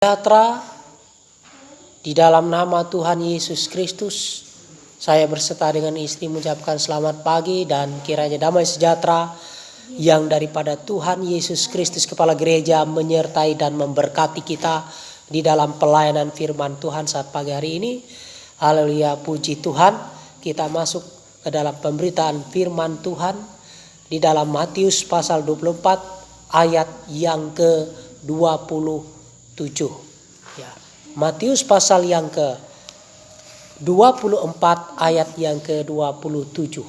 Sejahtera di dalam nama Tuhan Yesus Kristus, saya berserta dengan istri mengucapkan selamat pagi dan kiranya damai sejahtera yang daripada Tuhan Yesus Kristus Kepala Gereja menyertai dan memberkati kita di dalam pelayanan firman Tuhan saat pagi hari ini. Haleluya, puji Tuhan. Kita masuk ke dalam pemberitaan firman Tuhan di dalam Matius pasal 24 ayat yang ke-27. Ya, Matius pasal yang ke-24 ayat yang ke-27.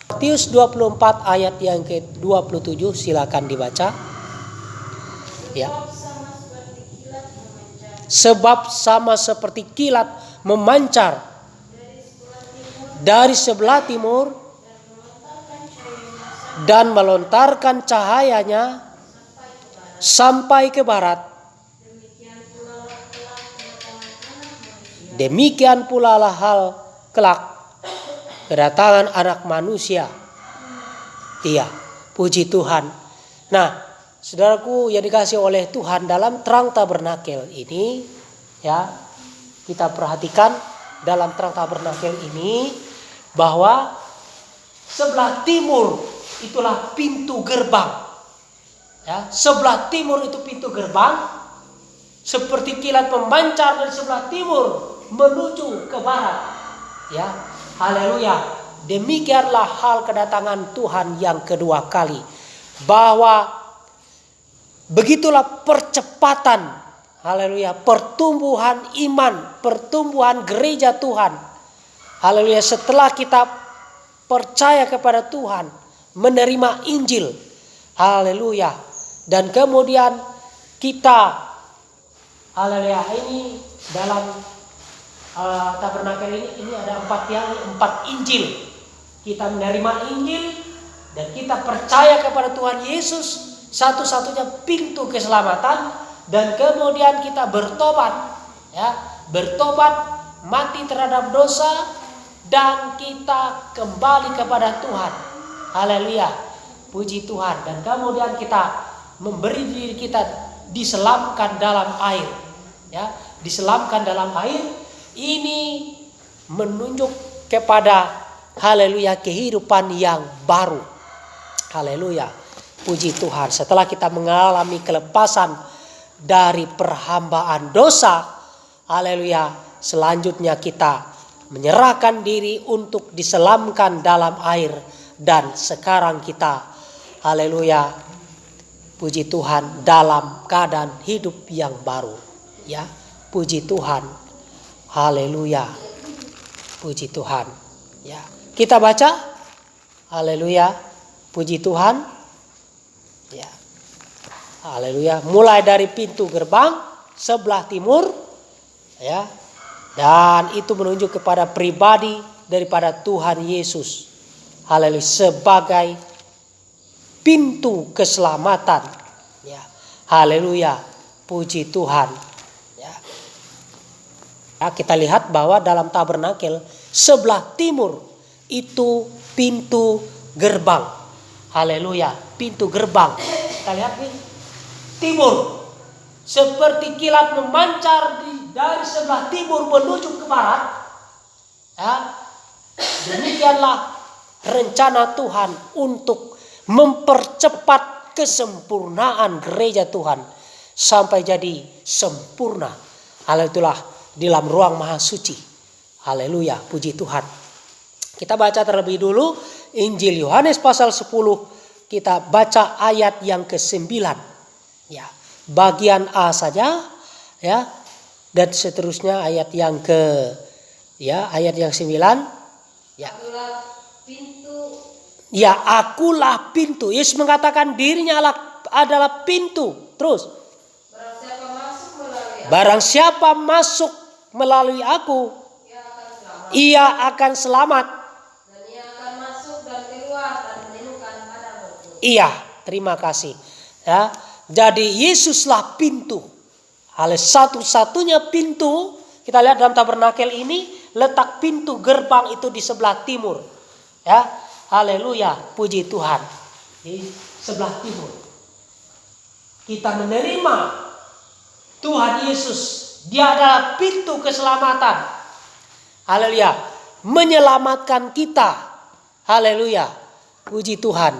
Matius 24 ayat yang ke-27, silakan dibaca. Ya. Sebab sama seperti kilat memancar dari sebelah timur dan melontarkan cahayanya sampai ke barat. Demikian pula lah hal kelak kedatangan Anak Manusia. Iya, puji Tuhan. Nah, saudaraku yang dikasihi oleh Tuhan, dalam terang tabernakel ini, ya, kita perhatikan dalam terang tabernakel ini bahwa sebelah timur itulah pintu gerbang. Ya, sebelah timur itu pintu gerbang, seperti kilat memancar dari sebelah timur menuju ke barat. Ya, haleluya. Demikianlah hal kedatangan Tuhan yang kedua kali. Bahwa begitulah percepatan, haleluya, pertumbuhan iman, pertumbuhan gereja Tuhan. Haleluya, setelah kita percaya kepada Tuhan, menerima Injil. Haleluya. Dan kemudian kita, haleluya, ini dalam tabernakel ini ada 4 Injil. Kita menerima Injil dan kita percaya kepada Tuhan Yesus, satu-satunya pintu keselamatan, dan kemudian kita bertobat, ya, bertobat, mati terhadap dosa, dan kita kembali kepada Tuhan. Haleluya, puji Tuhan. Dan kemudian kita memberi diri kita diselamkan dalam air, ya, diselamkan dalam air. Ini menunjuk kepada, haleluya, kehidupan yang baru. Haleluya, puji Tuhan. Setelah kita mengalami kelepasan dari perhambaan dosa, haleluya, selanjutnya kita menyerahkan diri untuk diselamkan dalam air. Dan sekarang kita, haleluya, puji Tuhan, dalam keadaan hidup yang baru. Ya, puji Tuhan. Haleluya, puji Tuhan. Ya, kita baca, haleluya, puji Tuhan. Ya, haleluya. Mulai dari pintu gerbang sebelah timur, ya, dan itu menunjuk kepada pribadi daripada Tuhan Yesus. Haleluya, sebagai pintu keselamatan. Ya, haleluya, puji Tuhan. Ya, kita lihat bahwa dalam tabernakel sebelah timur itu pintu gerbang. Haleluya, pintu gerbang. Kita lihat nih, timur seperti kilat memancar dari sebelah timur menuju ke barat. Ya, demikianlah rencana Tuhan untuk mempercepat kesempurnaan gereja Tuhan sampai jadi sempurna. Hal itulah di dalam ruang maha suci. Haleluya, puji Tuhan. Kita baca terlebih dulu Injil Yohanes pasal 10. Kita baca ayat yang ke-9. Ya, bagian A saja, ya. Dan seterusnya ayat yang ayat yang 9. Ya. Akulah pintu. Ya, akulah pintu. Yesus mengatakan dirinya adalah pintu. Terus. Barang siapa masuk melalui aku, ia akan selamat. Dan ia akan masuk dan keluar dan menemukan padang rumput. Iya, terima kasih. Ya, jadi Yesuslah pintu. Satu-satunya pintu. Kita lihat dalam tabernakel ini, letak pintu gerbang itu di sebelah timur. Ya, haleluya, puji Tuhan. Di sebelah timur. Kita menerima Tuhan Yesus, dia adalah pintu keselamatan. Haleluya. Menyelamatkan kita. Haleluya. Puji Tuhan.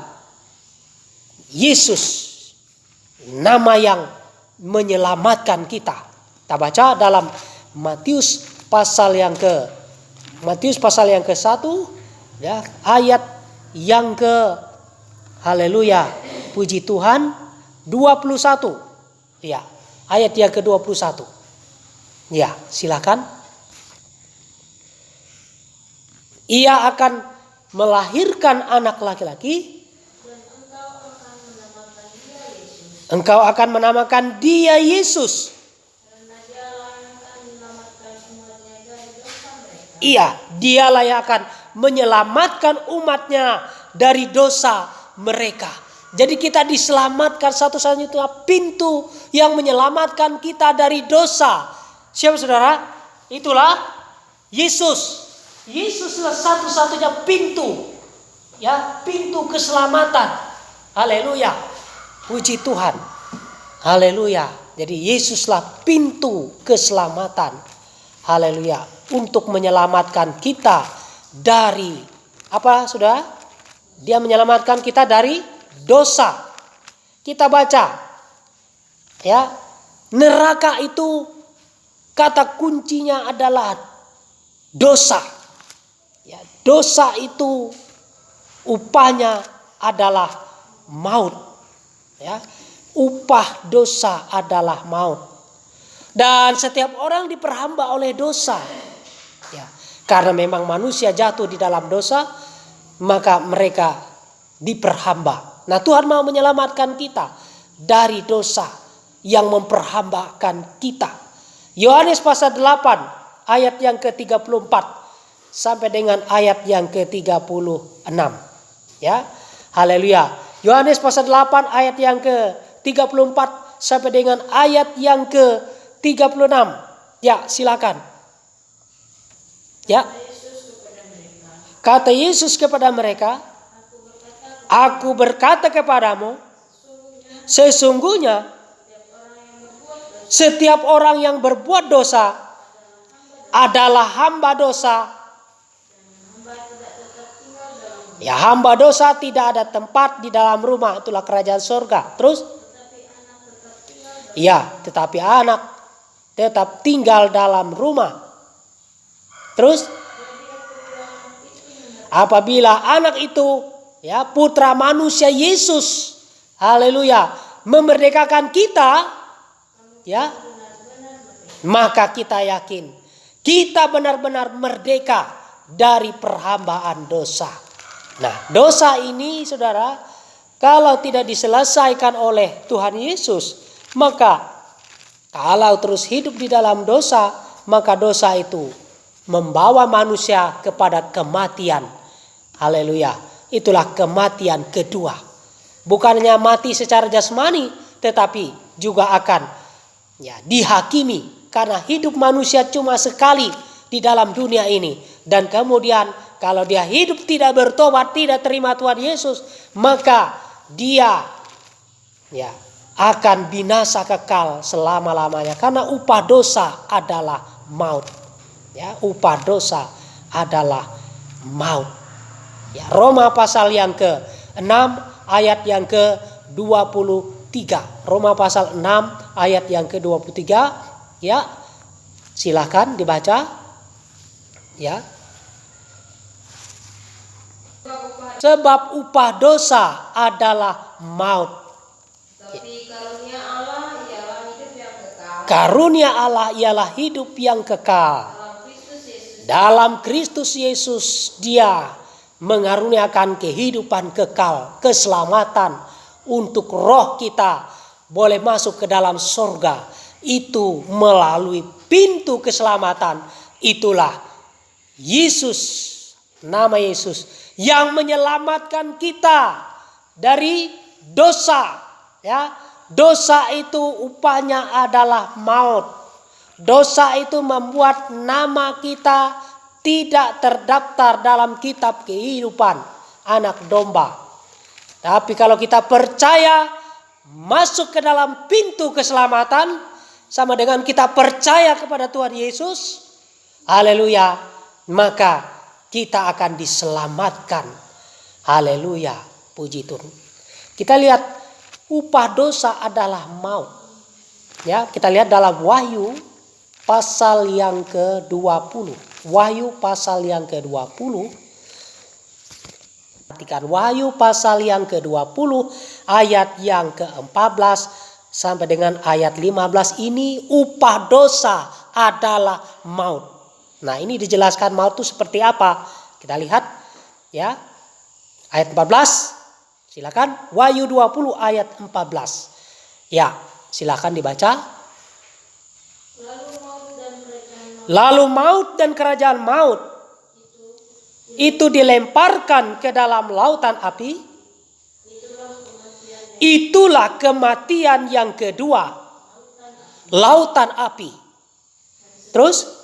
Yesus, nama yang menyelamatkan kita. Kita baca dalam Matius pasal yang ke-1 ya, ayat yang haleluya, puji Tuhan, 21. Ya, ayat yang ke-21. Ya, silakan. Ia akan melahirkan anak laki-laki. Engkau akan menamakan dia Yesus. Iya, dialah yang akan menyelamatkan umatnya dari dosa mereka. Jadi kita diselamatkan, satu-satunya pintu yang menyelamatkan kita dari dosa. Siapa saudara? Itulah Yesus. Yesuslah satu-satunya pintu. Ya, pintu keselamatan. Haleluya. Puji Tuhan. Haleluya. Jadi Yesuslah pintu keselamatan. Haleluya. Untuk menyelamatkan kita dari apa, Saudara? Dia menyelamatkan kita dari dosa. Kita baca. Ya. Neraka itu kata kuncinya adalah dosa. Ya, dosa itu upahnya adalah maut. Ya. Upah dosa adalah maut. Dan setiap orang diperhamba oleh dosa. Ya, karena memang manusia jatuh di dalam dosa, maka mereka diperhamba. Nah, Tuhan mau menyelamatkan kita dari dosa yang memperhambakan kita. Yohanes pasal 8 ayat yang ke-34 sampai dengan ayat yang ke-36. Ya. Haleluya. Yohanes pasal 8 ayat yang ke-34 sampai dengan ayat yang ke-36. Ya, silakan. Ya. Kata Yesus kepada mereka, Aku berkata kepadamu, sesungguhnya setiap orang yang berbuat dosa adalah hamba dosa. Ya, hamba dosa tidak ada tempat di dalam rumah, itulah kerajaan surga. Terus? Ya, tetapi anak tetap tinggal dalam rumah. Terus? Apabila anak itu, ya, putra manusia Yesus, haleluya, memerdekakan kita, ya, maka kita yakin kita benar-benar merdeka dari perhambaan dosa. Nah, dosa ini, saudara, kalau tidak diselesaikan oleh Tuhan Yesus, maka kalau terus hidup di dalam dosa, maka dosa itu membawa manusia kepada kematian. Haleluya. Itulah kematian kedua. Bukannya mati secara jasmani, tetapi juga akan, ya, dihakimi. Karena hidup manusia cuma sekali di dalam dunia ini. Dan kemudian kalau dia hidup tidak bertobat, tidak terima Tuhan Yesus, maka dia, ya, akan binasa kekal selama-lamanya. Karena upah dosa adalah maut. Ya, upah dosa adalah maut. Ya, Roma pasal yang ke-6 ayat yang ke-23. Roma pasal 6 ayat yang ke-23. Ya, silakan dibaca. Ya. Sebab upah dosa adalah maut. Tapi karunia Allah ialah hidup yang kekal. Karunia Allah ialah hidup yang kekal. Dalam Kristus Yesus dia mengaruniakan kehidupan kekal, keselamatan untuk roh kita boleh masuk ke dalam surga. Itu melalui pintu keselamatan. Itulah Yesus, nama Yesus yang menyelamatkan kita dari dosa. Ya, dosa itu upahnya adalah maut. Dosa itu membuat nama kita tidak terdaftar dalam kitab kehidupan anak domba. Tapi kalau kita percaya masuk ke dalam pintu keselamatan, sama dengan kita percaya kepada Tuhan Yesus, haleluya, maka kita akan diselamatkan. Haleluya, puji Tuhan. Kita lihat upah dosa adalah maut. Ya, kita lihat dalam Wahyu pasal yang ke-20. Wahyu pasal yang ke-20. Perhatikan Wahyu pasal yang ke-20 ayat yang ke-14 sampai dengan ayat 15 ini upah dosa adalah maut. Nah, ini dijelaskan maut itu seperti apa? Kita lihat ya. Ayat 14. Silakan Wahyu 20 ayat 14. Ya, silakan dibaca. Lalu maut dan kerajaan maut itu dilemparkan ke dalam lautan api. Itulah kematian yang kedua, lautan api. Terus?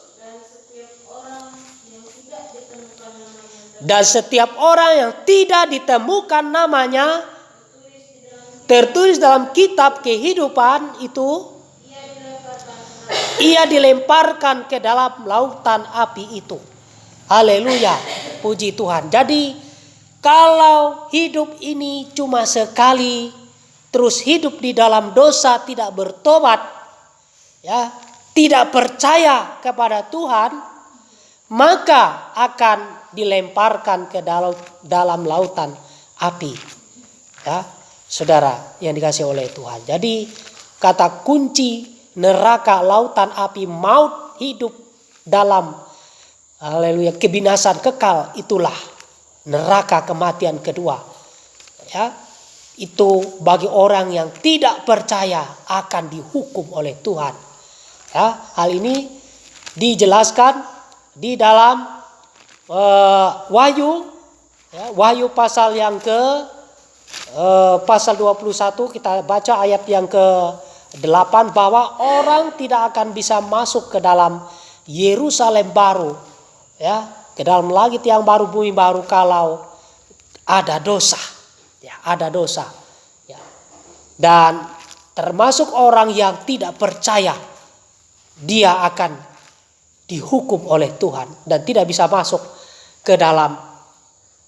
Dan setiap orang yang tidak ditemukan namanya tertulis dalam kitab kehidupan itu, ia dilemparkan ke dalam lautan api itu. Haleluya, puji Tuhan. Jadi kalau hidup ini cuma sekali, terus hidup di dalam dosa, tidak bertobat, ya, tidak percaya kepada Tuhan, maka akan dilemparkan ke dalam lautan api. Ya, saudara yang dikasih oleh Tuhan. Jadi kata kunci neraka, lautan api, maut, hidup dalam haleluya kebinasan kekal, itulah neraka kematian kedua. Ya, itu bagi orang yang tidak percaya akan dihukum oleh Tuhan. Ya, hal ini dijelaskan di dalam Wahyu, ya, Wahyu pasal yang pasal 21, kita baca ayat yang ke-8 bahwa orang tidak akan bisa masuk ke dalam Yerusalem baru, ya, ke dalam langit yang baru, bumi baru kalau ada dosa, ya, ada dosa, ya. Dan termasuk orang yang tidak percaya, dia akan dihukum oleh Tuhan dan tidak bisa masuk ke dalam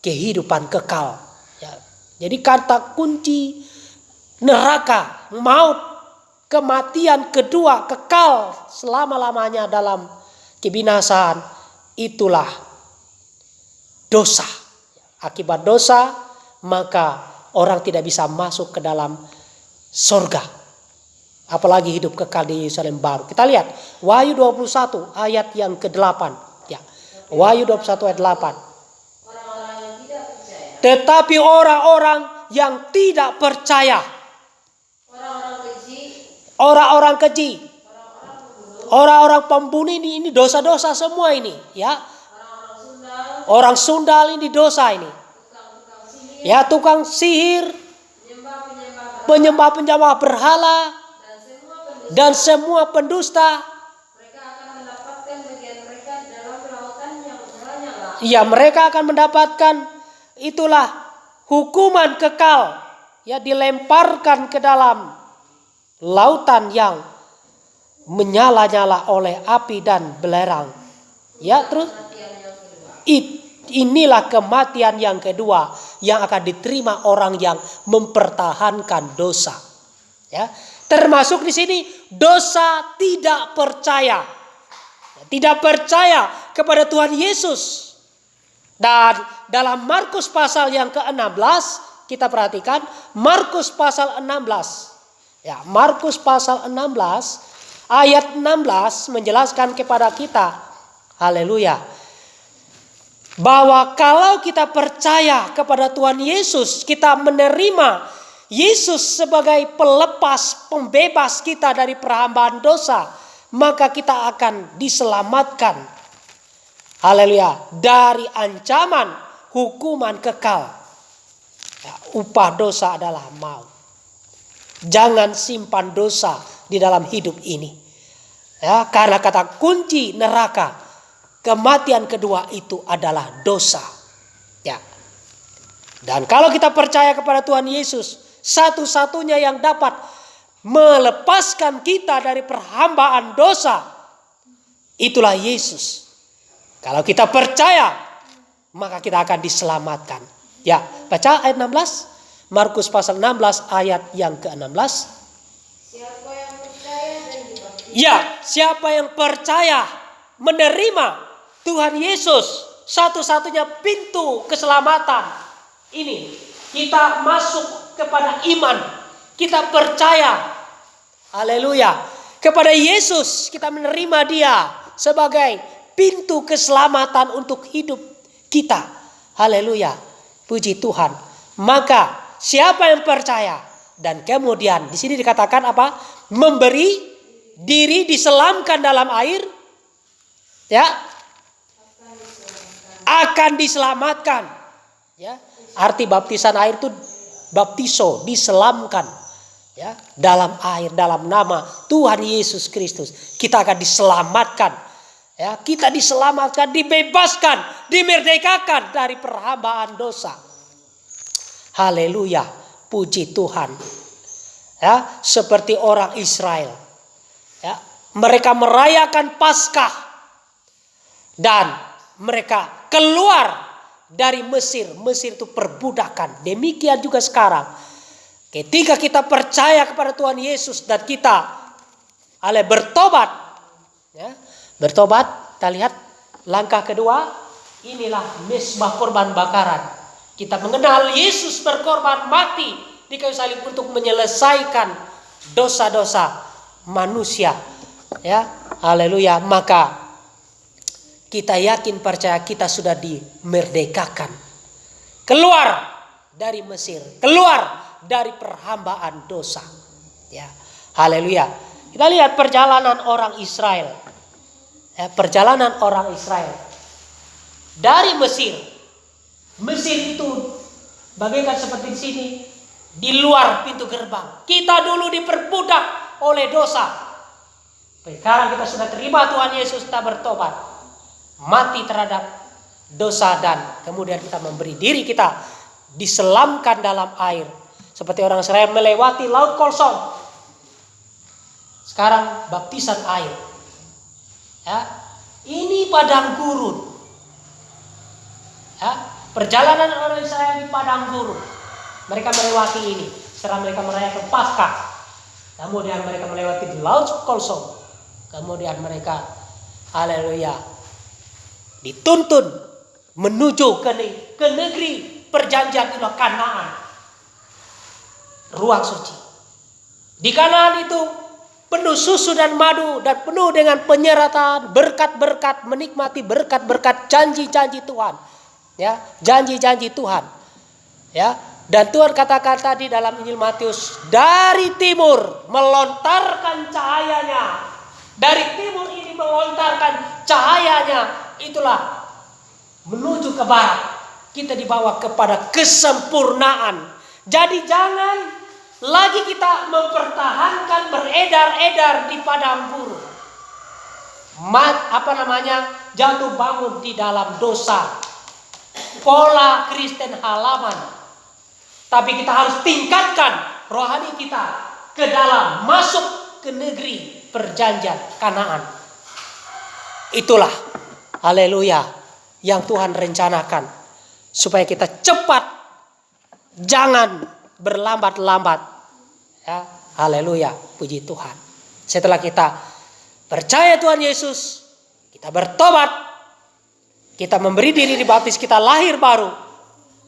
kehidupan kekal. Ya. Jadi kata kunci neraka, maut, kematian kedua, kekal selama-lamanya dalam kebinasaan, itulah dosa. Akibat dosa, maka orang tidak bisa masuk ke dalam surga. Apalagi hidup kekal di Yerusalem baru. Kita lihat Wahyu 21 ayat yang ke-8. Ya. Wahyu 21 ayat 8. Tetapi orang-orang yang tidak percaya, orang-orang keji, orang-orang pembunuh ini dosa-dosa semua ini, ya. Orang sundal ini dosa ini. Ya, tukang sihir, penyembah-penyembah berhala, dan semua pendusta, ya, mereka akan mendapatkan itulah hukuman kekal, ya, dilemparkan ke dalam lautan yang menyala-nyala oleh api dan belerang. Ya, terus inilah kematian yang kedua yang akan diterima orang yang mempertahankan dosa. Ya. Termasuk di sini dosa tidak percaya. Tidak percaya kepada Tuhan Yesus. Dan dalam Markus pasal yang ke-16, kita perhatikan Markus pasal 16. Ya, Markus pasal 16 ayat 16 menjelaskan kepada kita, haleluya, bahwa kalau kita percaya kepada Tuhan Yesus, kita menerima Yesus sebagai pelepas, pembebas kita dari perhambaan dosa, maka kita akan diselamatkan, haleluya, dari ancaman hukuman kekal. Ya, upah dosa adalah maut. Jangan simpan dosa di dalam hidup ini. Ya, karena kata kunci neraka, kematian kedua itu adalah dosa. Ya. Dan kalau kita percaya kepada Tuhan Yesus, satu-satunya yang dapat melepaskan kita dari perhambaan dosa, itulah Yesus. Kalau kita percaya, maka kita akan diselamatkan. Ya, baca ayat 16. Markus pasal 16 ayat yang ke-16. Siapa yang percaya dan dibaptis? Ya, siapa yang percaya menerima Tuhan Yesus, satu-satunya pintu keselamatan. Ini kita masuk kepada iman. Kita percaya. Haleluya. Kepada Yesus kita menerima Dia sebagai pintu keselamatan untuk hidup kita. Haleluya. Puji Tuhan. Maka siapa yang percaya dan kemudian di sini dikatakan apa? Memberi diri diselamkan dalam air, ya, akan diselamatkan. Ya, arti baptisan air itu baptiso, diselamkan. Ya, dalam air, dalam nama Tuhan Yesus Kristus kita akan diselamatkan. Ya, kita diselamatkan, dibebaskan, dimerdekakan dari perhambaan dosa. Haleluya, puji Tuhan. Ya, seperti orang Israel. Ya, mereka merayakan Paskah dan mereka keluar dari Mesir. Mesir itu perbudakan. Demikian juga sekarang. Ketika kita percaya kepada Tuhan Yesus dan kita bertobat, ya, bertobat, kita lihat langkah kedua, inilah mezbah korban bakaran. Kita mengenal Yesus berkorban mati di kayu salib untuk menyelesaikan dosa-dosa manusia. Ya, haleluya. Maka kita yakin percaya kita sudah dimerdekakan. Keluar dari Mesir, keluar dari perhambaan dosa. Ya, haleluya. Kita lihat perjalanan orang Israel. Ya, perjalanan orang Israel dari Mesir. Mesir itu bagaikan seperti di sini, di luar pintu gerbang. Kita dulu diperbudak oleh dosa. Sekarang kita sudah terima Tuhan Yesus, kita bertobat, mati terhadap dosa dan kemudian kita memberi diri kita diselamkan dalam air. Seperti orang Israel melewati laut kosong. Sekarang baptisan air. Ya, ini padang gurun. Ya, perjalanan orang Israel di padang gurun. Mereka melewati ini. Setelah mereka merayakan Paskah. Kemudian mereka melewati di laut kosong. Kemudian mereka, haleluya, dituntun menuju ke negeri perjanjian itulah Kanaan. Ruang suci. Di Kanaan itu penuh susu dan madu dan penuh dengan penyertaan, berkat-berkat, menikmati berkat-berkat, janji-janji Tuhan. Ya, janji-janji Tuhan. Ya, dan Tuhan katakan tadi dalam Injil Matius, dari timur melontarkan cahayanya. Dari timur ini melontarkan cahayanya, itulah menuju ke barat. Kita dibawa kepada kesempurnaan. Jadi jangan lagi kita mempertahankan beredar-edar di padang gurun. Jatuh bangun di dalam dosa. Pola Kristen halaman. Tapi kita harus tingkatkan rohani kita ke dalam, masuk ke negeri perjanjian Kanaan. Itulah, haleluya, yang Tuhan rencanakan. Supaya kita cepat, jangan berlambat-lambat. Ya, haleluya, puji Tuhan. Setelah kita percaya Tuhan Yesus, kita bertobat, kita memberi diri dibaptis, kita lahir baru.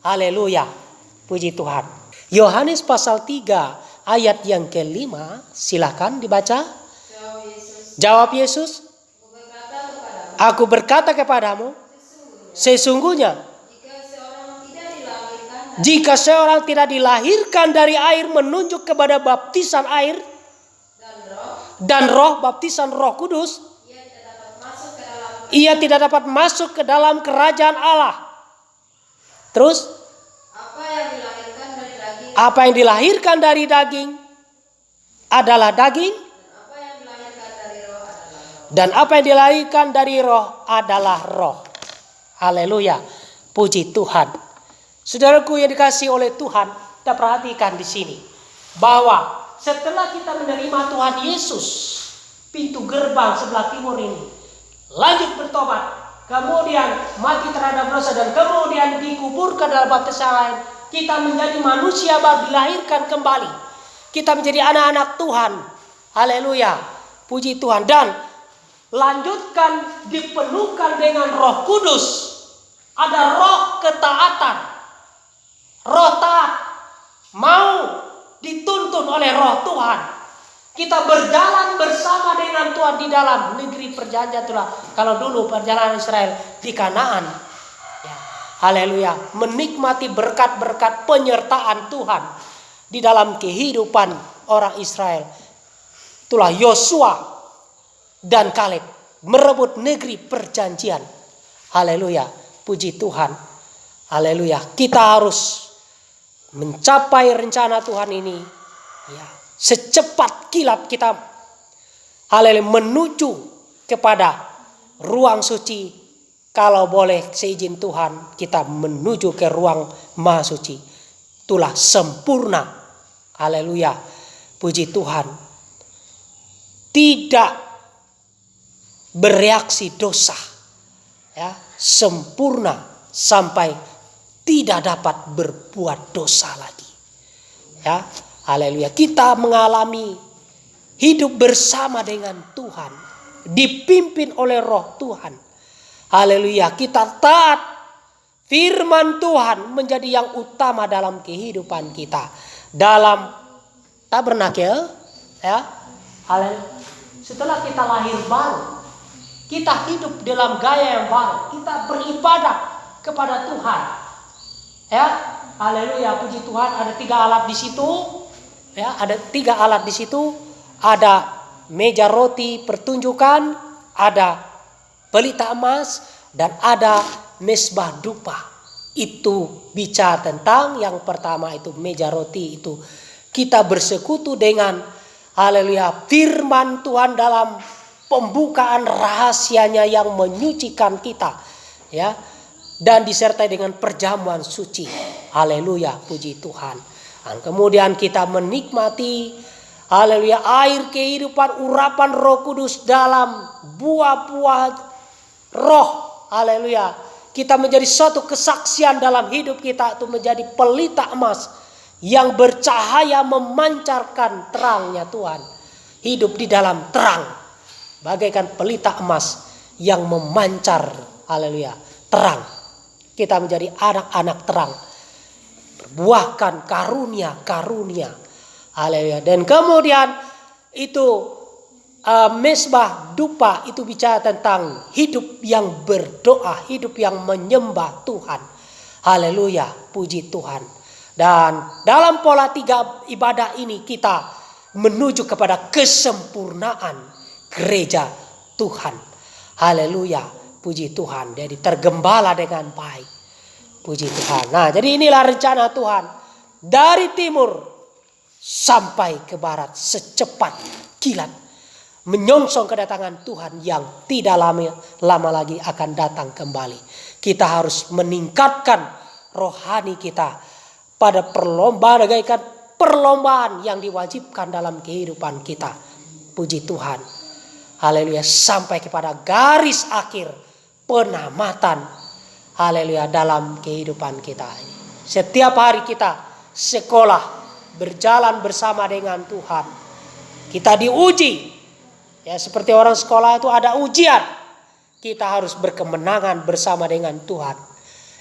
Haleluya, puji Tuhan. Yohanes pasal 3 ayat yang ke-5, silakan dibaca. Jawab Yesus, Aku berkata kepadamu, sesungguhnya jika seorang tidak dilahirkan dari air menunjuk kepada baptisan air dan roh, baptisan Roh Kudus, ia tidak dapat masuk ke dalam kerajaan Allah. Terus, apa yang dilahirkan dari daging adalah daging, dan apa yang dilahirkan dari roh adalah roh. Haleluya, puji Tuhan. Saudaraku yang dikasihi oleh Tuhan, kita perhatikan di sini bahwa setelah kita menerima Tuhan Yesus, pintu gerbang sebelah timur ini, lanjut bertobat, kemudian mati terhadap dosa, dan kemudian dikuburkan dalam baptisan lain, kita menjadi manusia baru, dilahirkan kembali. Kita menjadi anak-anak Tuhan. Haleluya. Puji Tuhan. Dan lanjutkan dipenuhkan dengan Roh Kudus. Ada roh ketaatan. Roh taat. Mau dituntun oleh Roh Tuhan. Kita berjalan bersama dengan Tuhan di dalam negeri perjanjian Tuhan. Kalau dulu perjalanan Israel di Kanaan. Ya. Haleluya. Menikmati berkat-berkat penyertaan Tuhan di dalam kehidupan orang Israel. Itulah Yosua dan Kaleb merebut negeri perjanjian. Haleluya. Puji Tuhan. Haleluya. Kita harus mencapai rencana Tuhan ini. Ya. Secepat kilat kita. Haleluya. Menuju kepada ruang suci. Kalau boleh seizin Tuhan, kita menuju ke ruang Maha Suci. Itulah sempurna. Haleluya. Puji Tuhan. Tidak bereaksi dosa. Ya, sempurna sampai tidak dapat berbuat dosa lagi. Ya, haleluya. Kita mengalami hidup bersama dengan Tuhan, dipimpin oleh Roh Tuhan. Haleluya. Kita taat firman Tuhan menjadi yang utama dalam kehidupan kita. Dalam tabernakel, ya. Haleluya. Setelah kita lahir baru, kita hidup dalam gaya yang baru. Kita beribadah kepada Tuhan. Ya, haleluya, puji Tuhan. Ada 3 alat di situ. Ya, ada 3 alat di situ. Ada meja roti pertunjukan, ada pelita emas, dan ada mesbah dupa. Itu bicara tentang yang pertama itu meja roti itu. Kita bersekutu dengan haleluya firman Tuhan dalam pembukaan rahasianya yang menyucikan kita. Ya. Dan disertai dengan perjamuan suci. Haleluya, puji Tuhan. Dan kemudian kita menikmati haleluya air kehidupan, urapan Roh Kudus dalam buah-buah roh. Haleluya. Kita menjadi suatu kesaksian dalam hidup kita, itu menjadi pelita emas yang bercahaya memancarkan terangnya Tuhan. Hidup di dalam terang. Bagaikan pelita emas yang memancar. Haleluya. Terang. Kita menjadi anak-anak terang. Berbuahkan karunia-karunia. Haleluya. Dan kemudian itu mesbah dupa itu bicara tentang hidup yang berdoa, hidup yang menyembah Tuhan. Haleluya, puji Tuhan. Dan dalam pola 3 ibadah ini kita menuju kepada kesempurnaan gereja Tuhan. Haleluya, puji Tuhan. Jadi tergembala dengan baik. Puji Tuhan. Nah, jadi inilah rencana Tuhan. Dari timur sampai ke barat secepat kilat. Menyongsong kedatangan Tuhan yang tidak lama lagi akan datang kembali. Kita harus meningkatkan rohani kita pada perlombaan, bagaikan perlombaan yang diwajibkan dalam kehidupan kita. Puji Tuhan. Haleluya. Sampai kepada garis akhir penamatan. Haleluya, dalam kehidupan kita. Setiap hari kita sekolah, berjalan bersama dengan Tuhan. Kita diuji. Ya, seperti orang sekolah itu ada ujian. Kita harus berkemenangan bersama dengan Tuhan.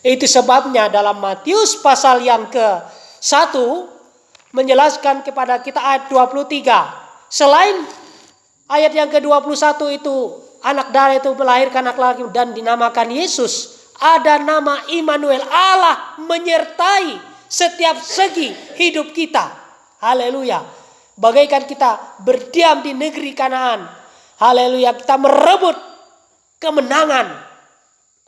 Itu sebabnya dalam Matius pasal yang ke-1 menjelaskan kepada kita ayat 23. Selain ayat yang ke-21 itu anak darah itu melahirkan anak laki dan dinamakan Yesus. Ada nama Immanuel, Allah menyertai setiap segi hidup kita. Haleluya. Bagaikan kita berdiam di negeri Kanaan. Haleluya, kita merebut kemenangan.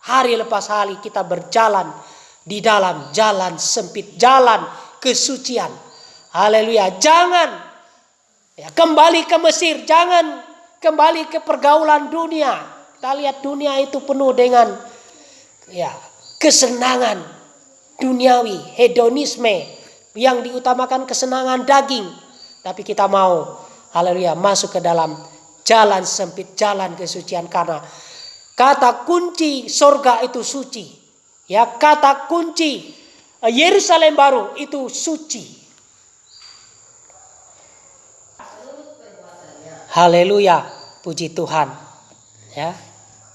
Hari lepas hari kita berjalan di dalam jalan sempit, jalan kesucian. Haleluya. Jangan kembali ke Mesir, jangan kembali ke pergaulan dunia. Kita lihat dunia itu penuh dengan kesenangan duniawi, hedonisme yang diutamakan kesenangan daging. Tapi kita mau, haleluya, masuk ke dalam jalan sempit, jalan kesucian. Karena kata kunci sorga itu suci. Ya, kata kunci Yerusalem baru itu suci. Haleluya, puji Tuhan. Ya.